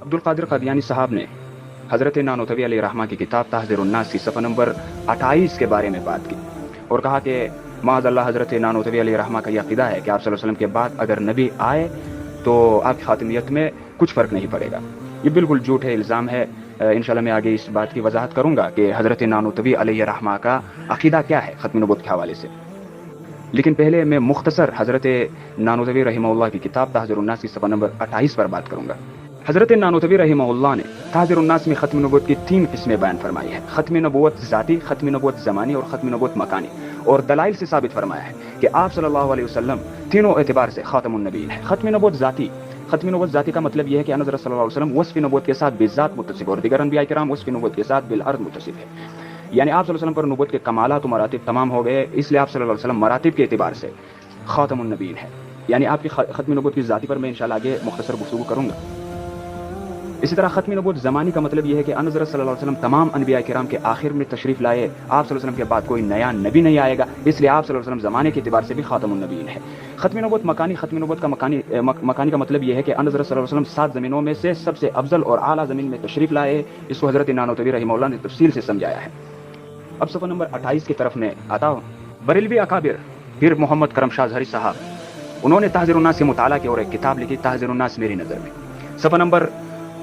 عبدالقادر قادیانی صاحب نے حضرت نانوتوی علیہ الرحمہ کی کتاب تحذیر الناس کی صفحہ نمبر 28 کے بارے میں بات کی اور کہا کہ معاذ اللہ حضرت نانوتوی علیہ الرحمہ کا یہ عقیدہ ہے کہ آپ صلی اللہ علیہ وسلم کے بعد اگر نبی آئے تو آپ کی خاتمیت میں کچھ فرق نہیں پڑے گا. یہ بالکل جھوٹ ہے, الزام ہے. انشاءاللہ میں آگے اس بات کی وضاحت کروں گا کہ حضرت نانوتوی علیہ الرحمہ کا عقیدہ کیا ہے ختم نبوت کے حوالے سے. لیکن پہلے میں مختصر حضرت نانوتوی رحمہ اللہ کی کتاب تحذیر الناس کی صفحہ نمبر 28 پر بات کروں گا. حضرت نانوتوی رحمہ اللہ نے تحذیر الناس میں ختم نبوت کی 3 قسمیں بیان فرمائی ہے. ختم نبوت ذاتی, ختم نبوت زمانی اور ختم نبوت مکانی, اور دلائل سے ثابت فرمایا ہے کہ آپ صلی اللہ علیہ وسلم تینوں اعتبار سے خاتم النبیین ہے. ختم نبوت ذاتی, ختم نبوت ذاتی کا مطلب یہ ہے کہ حضرت صلی اللہ علیہ وسلم وصف نبوت کے ساتھ بذات متصف اور دیگر انبیاء کرام وصف نبوت کے ساتھ بالعرض متصف ہے. یعنی آپ صلی اللہ علیہ وسلم پر نبوت کے کمالات و مراتب تمام ہو گئے, اس لیے آپ صلی اللہ علیہ وسلم مراتب کے اعتبار سے خاتم النبیین ہے. یعنی آپ کی ختم نبوت کی ذاتی پر میں انشاءاللہ آگے مختصر گفتگو کروں گا. اسی طرح ختم نبوت زمانی کا مطلب یہ ہے کہ حضرت صلی اللہ علیہ وسلم تمام انبیاء کرام کے آخر میں تشریف لائے. آپ صلی اللہ علیہ وسلم کے بعد کوئی نیا نبی نہیں آئے گا, اس لیے آپ صلی اللہ علیہ وسلم زمانے کے اعتبار سے بھی خاتم النبیین ہے. ختم نبوت مکانی, ختم نبوت کا مکانی کا مطلب یہ ہے کہ حضرت صلی اللہ علیہ وسلم 7 زمینوں میں سے سب سے افضل اور اعلیٰ زمین میں تشریف لائے. اس کو حضرت نانوتوی رحمہ اللہ نے تفصیل سے سمجھایا ہے. اب صفحہ نمبر 28 کی طرف میں آتا ہوں. بریلوی اکابر پیر محمد کرم شاہ ظہری صاحب, انہوں نے تحذیر الناس سے مطالعہ کی اور ایک کتاب لکھی تحذیر الناس میری نظر میں. صفحہ نمبر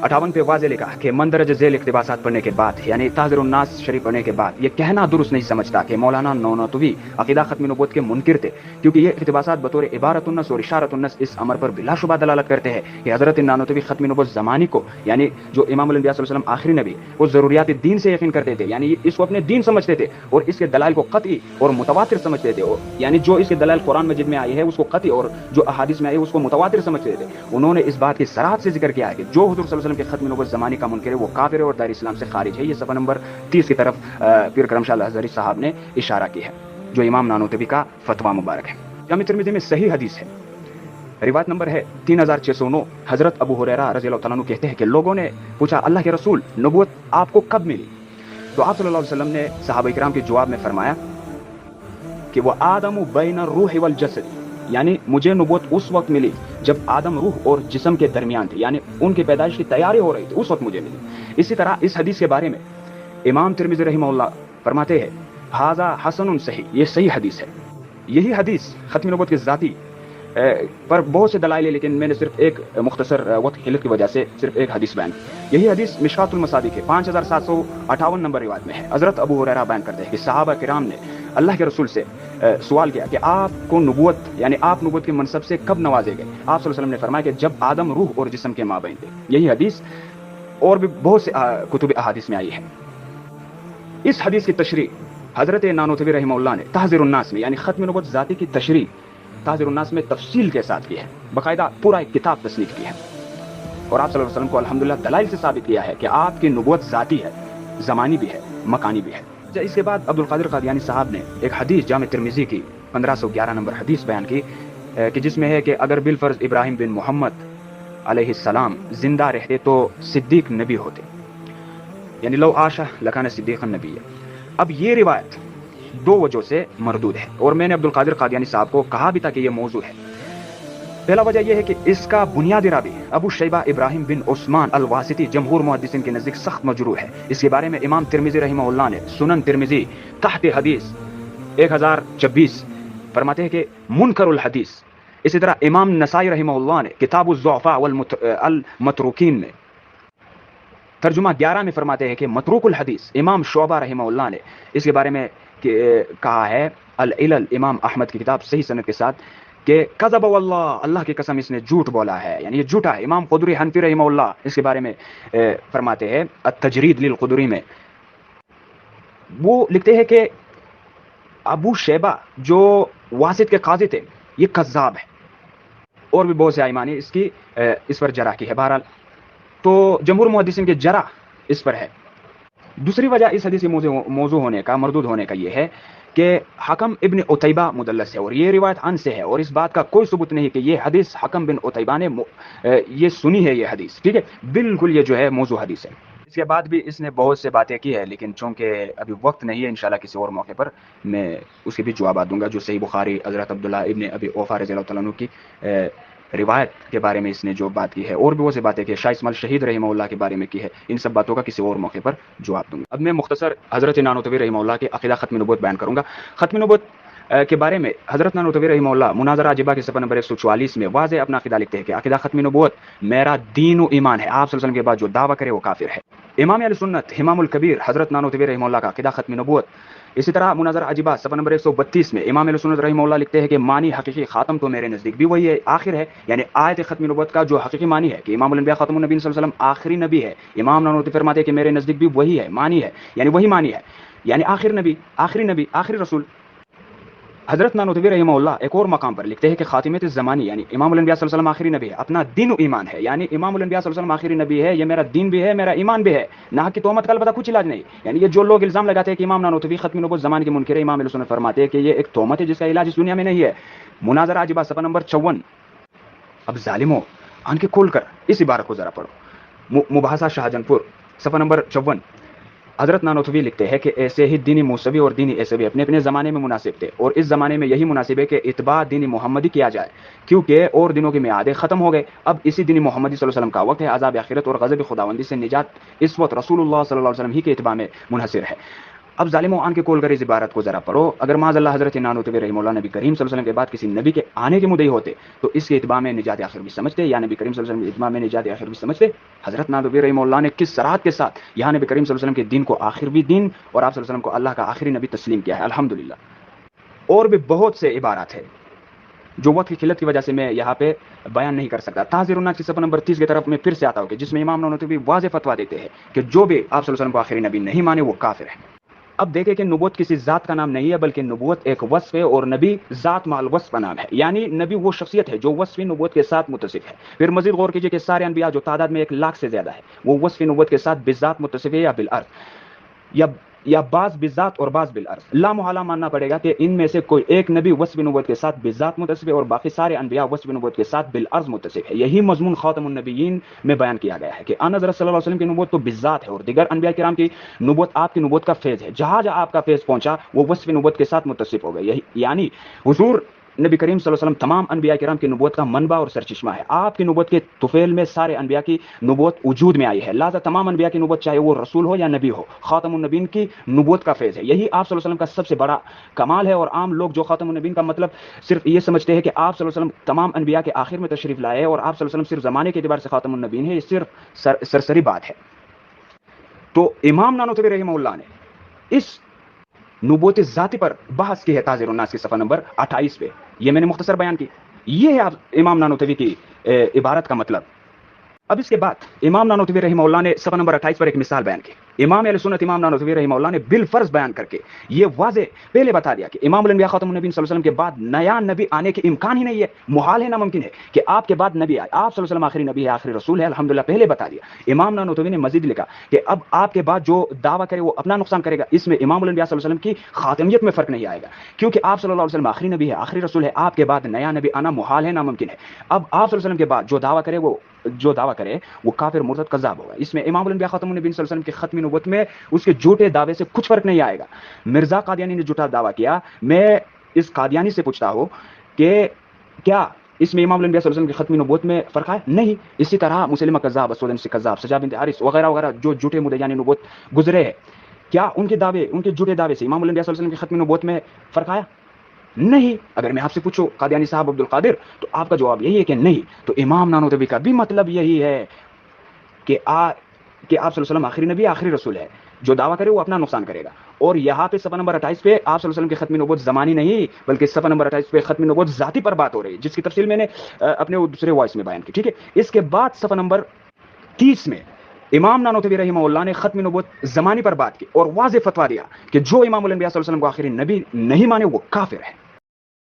58 پہ واضح لکھا کہ مندرجہ ذیل اقتباسات پڑھنے کے بعد, یعنی تحذیر الناس شریف پڑھنے کے بعد, یہ کہنا درست نہیں سمجھتا کہ مولانا نانوتوی عقیدہ ختم نبوت کے منکر تھے, کیونکہ یہ اقتباسات بطور عبارت النص اور اشارت النص اس امر پر بلا شبہ دلالت کرتے ہیں کہ حضرت نانوتوی ختم نبوت زمانی کو, یعنی جو امام الانبیاء صلی اللہ علیہ وسلم آخری نبی, وہ ضروریات دین سے یقین کرتے تھے, یعنی اس کو اپنے دین سمجھتے تھے اور اس کے دلائل کو قطعی اور متواتر سمجھتے تھے. یعنی جو اس کے دلائل قرآن مجید میں آئی ہے اس کو قطعی اور جو احادیث میں آئی ہے اس کو متواتر سمجھتے تھے. انہوں نے اس بات کی صراحت سے ذکر کیا ہے کہ جو حضور صلی اللہ علیہ وسلم کے ختم نبوت زمانی کا منکر ہے وہ کافر ہے اور دائرہ اسلام سے خارج ہے. یہ صفحہ نمبر 30 کی طرف پیر کرم شاہ ظہری صاحب نے اشارہ کی ہے, جو امام نانوتوی کا فتویٰ مبارک ہے. جامع ترمذی میں صحیح حدیث ہے, روایت نمبر ہے 3609. حضرت ابو ہریرہ رضی اللہ تعالیٰ عنہ کہتے ہیں کہ لوگوں نے پوچھا اللہ کے رسول نبوت آپ کو کب ملی؟ تو آپ صلی اللہ علیہ وسلم نے صحابہ کرام کے جواب میں فرمایا کہ وہ آدم بین الروح والجسد, یعنی مجھے نبوت اس وقت ملی جب آدم روح اور جسم کے درمیان تھی, یعنی ان کی پیدائش کی تیاری ہو رہی تھی, اس وقت مجھے ملی. اسی طرح اس حدیث کے بارے میں امام ترمذی رحمہ اللہ فرماتے ہیں ھذا حسن صحیح, یہ صحیح حدیث ہے. یہی حدیث ختم نبوت کے ذاتی پر بہت سے دلائل ہیں, لیکن میں نے صرف ایک مختصر وقت کی قلت کی وجہ سے صرف ایک حدیث بیان کی. یہی حدیث مشکات المصابیح کے 5758 نمبر روایت میں ہے. حضرت ابو ہریرہ بیان کرتے ہیں کہ صحابہ کرام نے اللہ کے رسول سے سوال کیا کہ آپ کو نبوت, یعنی آپ نبوت کے منصب سے کب نوازے گئے؟ آپ صلی اللہ علیہ وسلم نے فرمایا کہ جب آدم روح اور جسم کے مابین تھے. یہی حدیث اور بھی بہت سے کتب احادیث میں آئی ہے. اس حدیث کی تشریح حضرت نانوتوی رحمہ اللہ نے تحذیر الناس میں, یعنی ختم نبوت ذاتی کی تشریح تحذیر الناس میں تفصیل کے ساتھ کی ہے, باقاعدہ پورا ایک کتاب تصنیف کی ہے. اور آپ صلی اللہ علیہ وسلم کو الحمدللہ دلائل سے ثابت کیا ہے کہ آپ کی نبوت ذاتی ہے, زمانی بھی ہے, مکانی بھی ہے. اس کے بعد عبدالقادر قادیانی صاحب نے ایک حدیث جامع ترمذی کی 1511 نمبر حدیث بیان کی کہ جس میں ہے کہ اگر بالفرض ابراہیم بن محمد علیہ السلام زندہ رہتے تو صدیق نبی ہوتے, یعنی لو عاشہ لکان صدیق النبی. اب یہ روایت 2 وجہ سے مردود ہے, اور میں نے عبدالقادر قادیانی صاحب کو کہا بھی تھا کہ یہ موضوع ہے. پہلا وجہ یہ ہے کہ اس کا بنیادی راوی ابو شیبہ ابراہیم بن عثمان الواسطی جمہور محدثین کے نزدیک سخت مجروح ہے. اس کے بارے میں امام ترمذی رحمہ اللہ نے سنن ترمذی تحت حدیث 1026 فرماتے ہیں کہ منکر الحدیث. اسی طرح امام نسائی رحمہ اللہ نے کتاب الضعفاء والمتروکین میں ترجمہ 11 میں فرماتے ہیں کہ متروک الحدیث. امام شعبہ رحمہ اللہ نے اس کے بارے میں کہا ہے العلل امام احمد کی کتاب صحیح سند کے ساتھ کہ کذب واللہ, اللہ کی قسم اس نے جھوٹ بولا ہے, یعنی یہ جھوٹا ہے. امام قدری حنفی رحمہ اللہ اس کے بارے میں فرماتے ہیں التجرید للقدری میں, وہ لکھتے ہیں کہ ابو شیبہ جو واسط کے قاضی تھے یہ کذاب ہے. اور بھی بہت سے ائمہ اس پر جرح کی ہے. بہرحال تو جمہور محدثین کے جرح اس پر ہے. دوسری وجہ اس حدیث کے موضوع ہونے کا, مردود ہونے کا یہ ہے کہ حکم ابن عتیبہ مدلس ہے, اور یہ روایت ان سے ہے, اور اس بات کا کوئی ثبوت نہیں کہ یہ حدیث حکم بن عتیبہ نے یہ سنی ہے. یہ حدیث ٹھیک ہے, بالکل یہ جو ہے موضوع حدیث ہے. اس کے بعد بھی اس نے بہت سے باتیں کی ہے, لیکن چونکہ ابھی وقت نہیں ہے, انشاءاللہ کسی اور موقع پر میں اس کے بھی جوابات دوں گا. جو صحیح بخاری حضرت عبداللہ ابن ابی اوفا رضی اللہ تعالیٰ عنہ کی روایت کے بارے میں اس نے جو بات کی ہے اور بھی وہ سی باتیں کہ شاہ اسماعیل شہید رحمہ اللہ کے بارے میں کی ہے، ان سب باتوں کا کسی اور موقع پر جواب دوں گا۔ اب میں مختصر حضرت نانوتوی رحمہ اللہ کے عقیدہ ختم نبوت بیان کروں گا۔ ختم نبوت کے بارے میں حضرت نانوتوی رحمہ اللہ مناظرہ عجیبہ کے صفحہ نمبر 144 میں واضح اپنا عقیدہ لکھتے ہیں کہ عقیدہ ختم نبوت میرا دین و ایمان ہے، آپ صلی اللہ علیہ وسلم کے بعد جو دعویٰ کرے وہ کافر ہے۔ امام اہل سنت امام الکبیر حضرت نانوتوی رحمہ اللہ کا عقیدہ ختم نبوت۔ اسی طرح مناظرہ عجیبہ صفحہ نمبر 132 میں امام اہل سنت رحمہ اللہ لکھتے ہیں کہ معنی حقیقی خاتم تو میرے نزدیک بھی وہی ہے، آخر ہے، یعنی آیت ختم نبوت کا جو حقیقی معنی ہے کہ امام الانبیاء خاتم النبیین صلی اللہ علیہ وسلم آخری نبی ہے، امام نانوتوی فرماتے ہیں کہ میرے نزدیک بھی وہی ہے، معنی ہے، یعنی وہی معنی ہے، یعنی آخر نبی، آخری رسول۔ حضرت نانوتوی رحمہ اللہ ایک اور مقام پر لکھتے ہیں کہ خاتمت الزمانی یعنی امام الانبیاء صلی اللہ علیہ وسلم آخری نبی ہے، اپنا دین و ایمان ہے، یعنی امام الانبیاء صلی اللہ علیہ وسلم آخری نبی ہے، یہ میرا دین بھی ہے، میرا ایمان بھی ہے، نہ کہ تہمت کا البتہ کچھ علاج نہیں۔ یعنی یہ جو لوگ الزام لگاتے ہیں کہ امام نانوتوی ختم نبوت زمان کے منکر ہے، امام اہل سنت فرماتے ہیں کہ یہ ایک تہمت ہے جس کا علاج اس دنیا میں نہیں ہے۔ مناظرہ عجیبہ صفحہ نمبر 54۔ اب ظالموں آنکھیں کھول کر اس عبارت کو ذرا پڑھو، مباحثہ شاہجہاں پور صفحہ نمبر 54۔ حضرت نانوتوی لکھتے ہیں کہ ایسے ہی دینی موسوی اور دینی عیسوی اپنے اپنے زمانے میں مناسب تھے، اور اس زمانے میں یہی مناسب ہے کہ اتباع دینی محمدی کیا جائے، کیونکہ اور دنوں کی میعادیں ختم ہو گئے، اب اسی دینی محمدی صلی اللہ علیہ وسلم کا وقت ہے، عذاب آخرت اور غضب خداوندی سے نجات اس وقت رسول اللہ صلی اللہ علیہ وسلم ہی کے اتباع میں منحصر ہے۔ اب ظالموں آن کے کول کر اس عبارت کو ذرا پڑھو، اگر معاذ اللہ حضرت نانوتوی رحمہ اللہ نبی کریم صلی اللہ علیہ وسلم کے بعد کسی نبی کے آنے کے مدعی ہوتے تو اس کے اتباع میں نجات آخر بھی سمجھتے، یا نبی کریم صلی اللہ علیہ وسلم کے اتباع میں نجات آخر بھی سمجھتے؟ حضرت نانوتوی رحمہ اللہ نے کس صراحت کے ساتھ یہاں نبی کریم صلی اللہ علیہ وسلم کے دین کو آخر بھی دین اور آپ صلی اللہ علیہ وسلم کو اللہ کا آخری نبی تسلیم کیا ہے، الحمدللہ۔ اور بھی بہت سے عبارات ہیں جو وقت کی قلت کی وجہ سے میں یہاں پہ بیان نہیں کر سکتا۔ تحذیر الناس کی صفحہ نمبر 30 کی طرف میں پھر سے آتا ہوں کہ جس میں امام نانوتوی واضح فتویٰ دیتے ہیں کہ جو بھی آپ صلی اللہ علیہ وسلم کو آخری نبی نہیں مانے وہ کافر ہے۔ اب دیکھیں کہ نبوت کسی ذات کا نام نہیں ہے بلکہ نبوت ایک وصف ہے، اور نبی ذات مال وصف کا نام ہے، یعنی نبی وہ شخصیت ہے جو وصف نبوت کے ساتھ متصف ہے۔ پھر مزید غور کیجئے کہ سارے انبیاء جو تعداد میں 1,00,000 سے زیادہ ہے وہ وصف نبوت کے ساتھ بذات متصف ہے یا بالعرض، یا بعض بذات اور بعض بالعرض۔ لا محالہ ماننا پڑے گا کہ ان میں سے کوئی ایک نبی وصف نبوت کے ساتھ بذات متصف ہے اور باقی سارے انبیاء وصف نبوت کے ساتھ بالعرض متصف ہے۔ یہی مضمون خاتم النبیین میں بیان کیا گیا ہے کہ ان حضرت صلی اللہ علیہ وسلم کی نبوت تو بذات ہے اور دیگر انبیاء کرام کی نبوت آپ کی نبوت کا فیض ہے، جہاں جہاں آپ کا فیض پہنچا وہ وصف نبوت کے ساتھ متصف ہو گئے، یعنی حضور نبی کریم صلی اللہ علیہ وسلم تمام انبیاء کرام کی نبوت کا منبع اور سرچشمہ ہے۔ آپ کی نبوت کے طفیل میں سارے انبیاء کی نبوت وجود میں آئی ہے، لہذا تمام انبیاء کی نبوت چاہے وہ رسول ہو یا نبی ہو خاتم النبیین کی نبوت کا فیض ہے۔ یہی آپ صلی اللہ علیہ وسلم کا سب سے بڑا کمال ہے، اور عام لوگ جو خاتم النبیین کا مطلب صرف یہ سمجھتے ہیں کہ آپ صلی اللہ علیہ وسلم تمام انبیاء کے آخر میں تشریف لائے ہیں اور آپ صلی اللہ علیہ وسلم صرف زمانے کے اعتبار سے خاتم النبیین ہے، یہ صرف سرسری بات ہے۔ تو امام نانوتوی رحمہ اللہ نے اس نبوت ذاتی پر بحث کی ہے تحذیر الناس کی صفحہ نمبر 28 پہ، یہ میں نے مختصر بیان کی، یہ ہے امام نانوتوی کی عبارت کا مطلب۔ اب اس کے بعد امام نانوتوی رحمہ اللہ نے صفحہ نمبر 28 پر ایک مثال بیان کی۔ امام اہل سنت امام نانوتوی رحمہ اللہ نے بالفرض بیان کر کے یہ واضح پہلے بتا دیا کہ امام الانبیاء خاتم النبیین صلی اللہ علیہ وسلم کے بعد نیا نبی آنے کے امکان ہی نہیں ہے، محال ہے، ناممکن ہے کہ آپ کے بعد نبی آئے، آپ صلی اللہ علیہ وسلم آخری نبی ہے، آخری رسول ہے، الحمدللہ پہلے بتا دیا۔ امام نانوتوی نے مزید لکھا کہ اب آپ کے بعد جو دعویٰ کرے وہ اپنا نقصان کرے گا، اس میں امام الانبیاء صلی اللہ علیہ وسلم کی خاتمیت میں فرق نہیں آئے گا، کیونکہ آپ صلی اللہ علیہ وسلم آخری نبی ہے، آخری رسول ہے، آپ کے بعد نیا نبی آنا محال ہے، ناممکن ہے۔ اب آپ صلی اللہ علیہ وسلم کے بعد جو دعویٰ کرے وہ کافر مرتد کذاب ہوگا۔ اس میں امام الانبیاء خاتم النبیین صلی اللہ علیہ وسلم کی ختمی نبوت میں اس کے جھوٹے دعوے سے کچھ فرق نہیں آئے گا۔ مرزا قادیانی نے جھوٹا دعویٰ کیا، میں اس قادیانی سے پوچھتا ہوں کہ کیا اس میں امام الانبیاء صلی اللہ علیہ وسلم کی ختمی نبوت میں فرق ہے؟ نہیں۔ اسی طرح مسلمہ کذاب، اسود انسی کذاب، سجا بنت حارث وغیرہ وغیرہ جو جھوٹے مدعیان نبوت گزرے ہیں، کیا ان کے جھوٹے دعوے سے امام الانبیاء صلی اللہ علیہ وسلم کی ختمی نبوت میں فرق آیا؟ نہیں۔ اگر میں آپ سے پوچھوں قادیانی صاحب عبد القادر تو آپ کا جواب یہی ہے کہ نہیں۔ تو امام نانوتوی کا بھی مطلب یہی ہے کہ آپ صلی اللہ علیہ وسلم آخری نبی آخری رسول ہے، جو دعویٰ کرے وہ اپنا نقصان کرے گا۔ اور یہاں پہ صفحہ نمبر 28 پہ آپ صلی اللہ علیہ وسلم کی ختمی نبوت زمانی نہیں بلکہ صفحہ نمبر 28 پہ ختمی نبوت ذاتی پر بات ہو رہی ہے، جس کی تفصیل میں نے اپنے دوسرے وائس میں بیان کی، ٹھیک ہے۔ اس کے بعد صفحہ نمبر 30 میں امام نانوتوی رحمہ اللہ نے ختمی نبوت زمانی پر بات کی اور واضح فتویٰ دیا کہ جو امام الانبیاء صلی اللہ علیہ وسلم کو آخری نبی نہیں مانے وہ کافر ہے۔